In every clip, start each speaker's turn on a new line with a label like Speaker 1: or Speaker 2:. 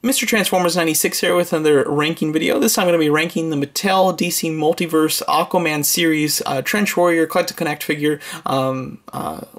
Speaker 1: Mr. Transformers 96 here with another ranking video. This time I'm going to be ranking the Mattel DC Multiverse Aquaman series Trench Warrior Collect to Connect figure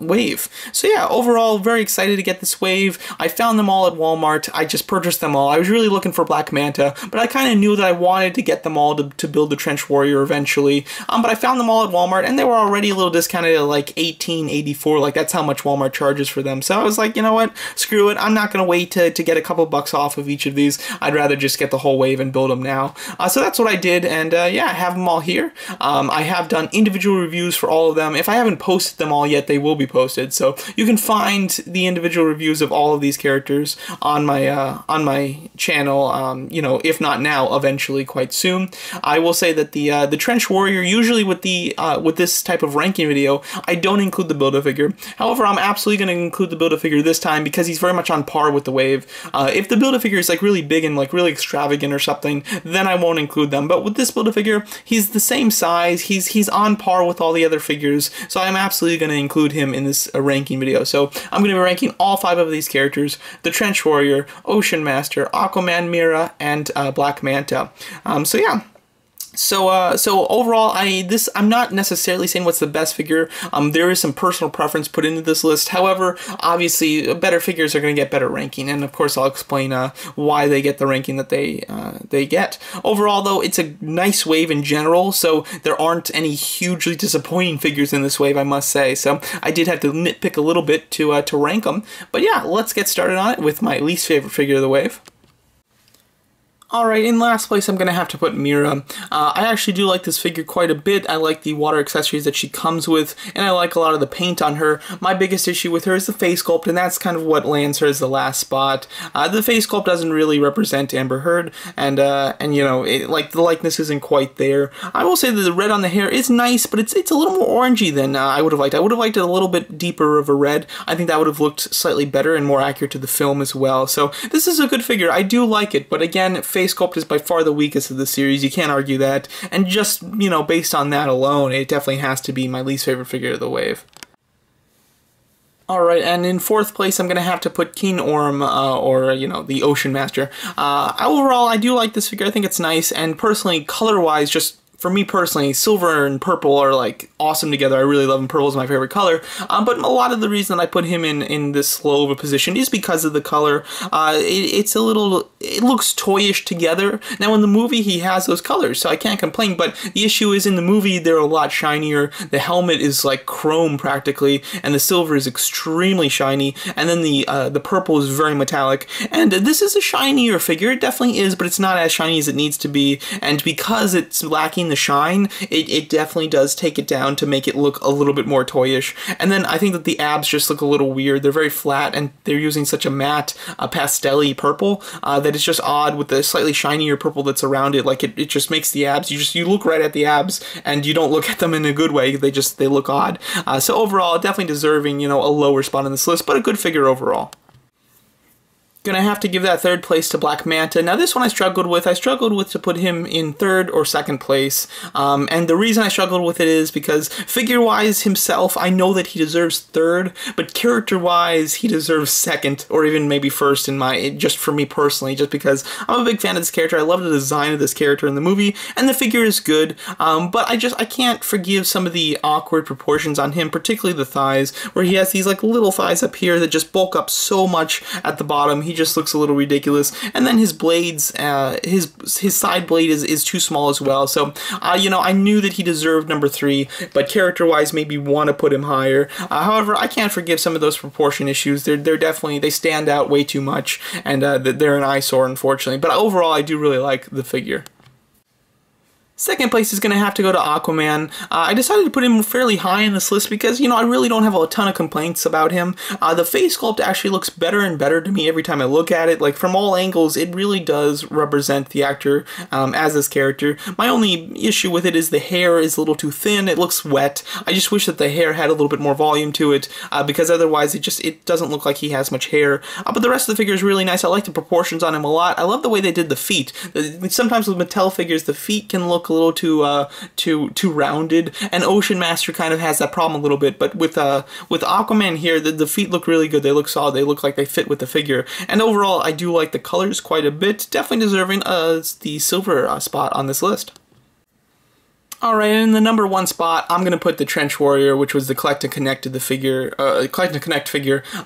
Speaker 1: wave. So yeah, overall very excited to get this wave. I found them all at Walmart. I just purchased them all. I was really looking for Black Manta, but I kind of knew that I wanted to get them all to build the Trench Warrior eventually. But I found them all at Walmart and they were already a little discounted at like $18.84. Like that's how much Walmart charges for them. So I was like, you know what? Screw it. I'm not going to wait to get a couple bucks off of each of these. I'd rather just get the whole wave and build them now. So that's what I did, and yeah, I have them all here. I have done individual reviews for all of them. If I haven't posted them all yet, they will be posted. So you can find the individual reviews of all of these characters on my channel. You know, if not now, eventually, quite soon. I will say that the Trench Warrior, usually with this type of ranking video, I don't include the Build-A-Figure. However, I'm absolutely going to include the Build-A-Figure this time because he's very much on par with the wave. If the Build-A-Figure is like really big and like really extravagant or something, then I won't include them. But with this Build-A-Figure, he's the same size. He's on par with all the other figures. So I'm absolutely going to include him in this ranking video. So I'm going to be ranking all 5 of these characters: the Trench Warrior, Ocean Master, Aquaman, Mira, and Black Manta. So yeah. So overall, I'm not necessarily saying what's the best figure. There is some personal preference put into this list. However, obviously, better figures are going to get better ranking, and of course, I'll explain why they get the ranking that they get. Overall, though, it's a nice wave in general, so there aren't any hugely disappointing figures in this wave, I must say. So I did have to nitpick a little bit to rank them. But yeah, let's get started on it with my least favorite figure of the wave. Alright, in last place I'm going to have to put Mira. I actually do like this figure quite a bit. I like the water accessories that she comes with, and I like a lot of the paint on her. My biggest issue with her is the face sculpt, and that's kind of what lands her as the last spot. The face sculpt doesn't really represent Amber Heard, and you know, like the likeness isn't quite there. I will say that the red on the hair is nice, but it's a little more orangey than I would have liked. I would have liked it a little bit deeper of a red. I think that would have looked slightly better and more accurate to the film as well. So this is a good figure. I do like it, but again, face sculpt is by far the weakest of the series. You can't argue that. And just, you know, based on that alone, it definitely has to be my least favorite figure of the wave. Alright, and in 4th place, I'm going to have to put King Orm, or, you know, the Ocean Master. Overall, I do like this figure. I think it's nice, and personally, color-wise, just for me personally, silver and purple are like awesome together. I really love him. Purple is my favorite color. But a lot of the reason I put him in this low of a position is because of the color. It looks toyish together. Now in the movie he has those colors, so I can't complain. But the issue is in the movie they're a lot shinier. The helmet is like chrome practically, and the silver is extremely shiny. And then the purple is very metallic. And this is a shinier figure. It definitely is, but it's not as shiny as it needs to be. And because it's lacking the shine, it definitely does take it down to make it look a little bit more toyish. And then I think that the abs just look a little weird. They're very flat, and they're using such a matte, pastel-y purple that it's just odd with the slightly shinier purple that's around it. Like it just makes the abs, you look right at the abs, and you don't look at them in a good way. They look odd. So overall, definitely deserving, you know, a lower spot on this list, but a good figure overall. Gonna have to give that 3rd place to Black Manta. Now this one I struggled with. I struggled with to put him in 3rd or 2nd place. And the reason I struggled with it is because figure-wise himself, I know that he deserves 3rd, but character-wise he deserves 2nd or even maybe 1st just for me personally, just because I'm a big fan of this character. I love the design of this character in the movie, and the figure is good. But I can't forgive some of the awkward proportions on him, particularly the thighs, where he has these like little thighs up here that just bulk up so much at the bottom. He just looks a little ridiculous, and then his blades, his side blade is too small as well. So you know, I knew that he deserved number 3, but character-wise, maybe want to put him higher. However, I can't forgive some of those proportion issues. They're definitely, they stand out way too much, and they're an eyesore, unfortunately. But overall, I do really like the figure. 2nd place is going to have to go to Aquaman. I decided to put him fairly high in this list because, you know, I really don't have a ton of complaints about him. The face sculpt actually looks better and better to me every time I look at it. Like, from all angles, it really does represent the actor as this character. My only issue with it is the hair is a little too thin. It looks wet. I just wish that the hair had a little bit more volume to it because otherwise it doesn't look like he has much hair. But the rest of the figure is really nice. I like the proportions on him a lot. I love the way they did the feet. Sometimes with Mattel figures, the feet can look look a little too rounded, and Ocean Master kind of has that problem a little bit. But with Aquaman here, the feet look really good. They look solid. They look like they fit with the figure. And overall, I do like the colors quite a bit. Definitely deserving the silver spot on this list. Alright, in the number 1 spot, I'm going to put the Trench Warrior, which was the Collect and Connect figure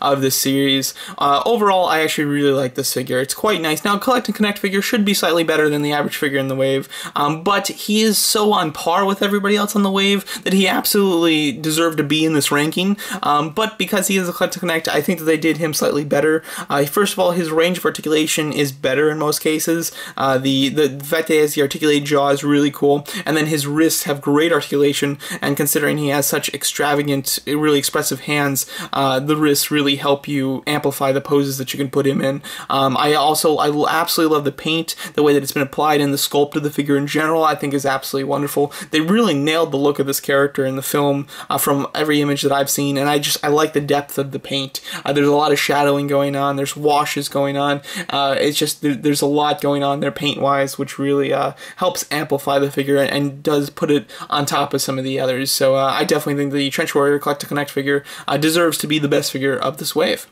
Speaker 1: of this series. Overall, I actually really like this figure. It's quite nice. Now, Collect and Connect figure should be slightly better than the average figure in the wave, but he is so on par with everybody else on the wave that he absolutely deserved to be in this ranking. But because he is a Collect and Connect, I think that they did him slightly better. First of all, his range of articulation is better in most cases. The fact that he has the articulated jaw is really cool, and then his wrists have great articulation, and considering he has such extravagant, really expressive hands, the wrists really help you amplify the poses that you can put him in. I absolutely love the paint, the way that it's been applied, and the sculpt of the figure in general I think is absolutely wonderful. They really nailed the look of this character in the film from every image that I've seen, and I like the depth of the paint. There's a lot of shadowing going on, there's washes going on, it's just, there's a lot going on there paint-wise, which really helps amplify the figure and does put it on top of some of the others. So I definitely think the Trench Warrior Collect to Connect figure deserves to be the best figure of this wave.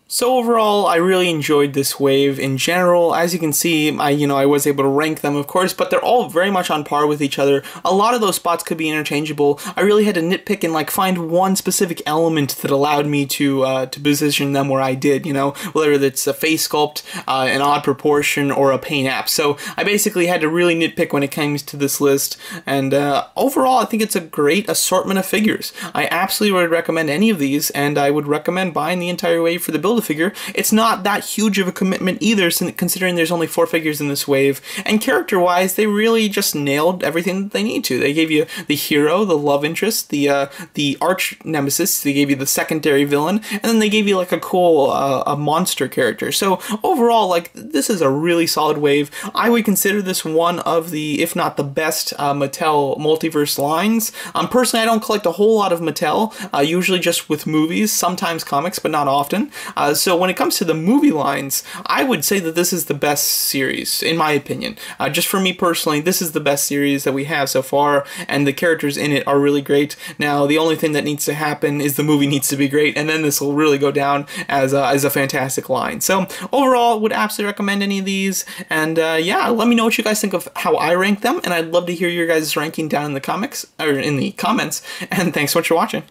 Speaker 1: So overall, I really enjoyed this wave in general. As you can see, I was able to rank them, of course, but they're all very much on par with each other. A lot of those spots could be interchangeable. I really had to nitpick and find one specific element that allowed me to position them where I did, whether it's a face sculpt, an odd proportion, or a paint app. So I basically had to really nitpick when it comes to this list, and overall, I think it's a great assortment of figures. I absolutely would recommend any of these, and I would recommend buying the entire wave for the build figure. It's not that huge of a commitment either, considering there's only 4 figures in this wave, and character-wise, they really just nailed everything that they need to. They gave you the hero, the love interest, the arch nemesis, they gave you the secondary villain, and then they gave you a cool a monster character. So overall, this is a really solid wave. I would consider this one of the, if not the best, Mattel Multiverse lines. Personally, I don't collect a whole lot of Mattel, usually just with movies, sometimes comics, but not often. So when it comes to the movie lines, I would say that this is the best series, in my opinion. Just for me personally, this is the best series that we have so far, and the characters in it are really great. Now, the only thing that needs to happen is the movie needs to be great, and then this will really go down as a fantastic line. So overall, would absolutely recommend any of these, and yeah, let me know what you guys think of how I rank them, and I'd love to hear your guys' ranking down in the comments, and thanks so much for watching.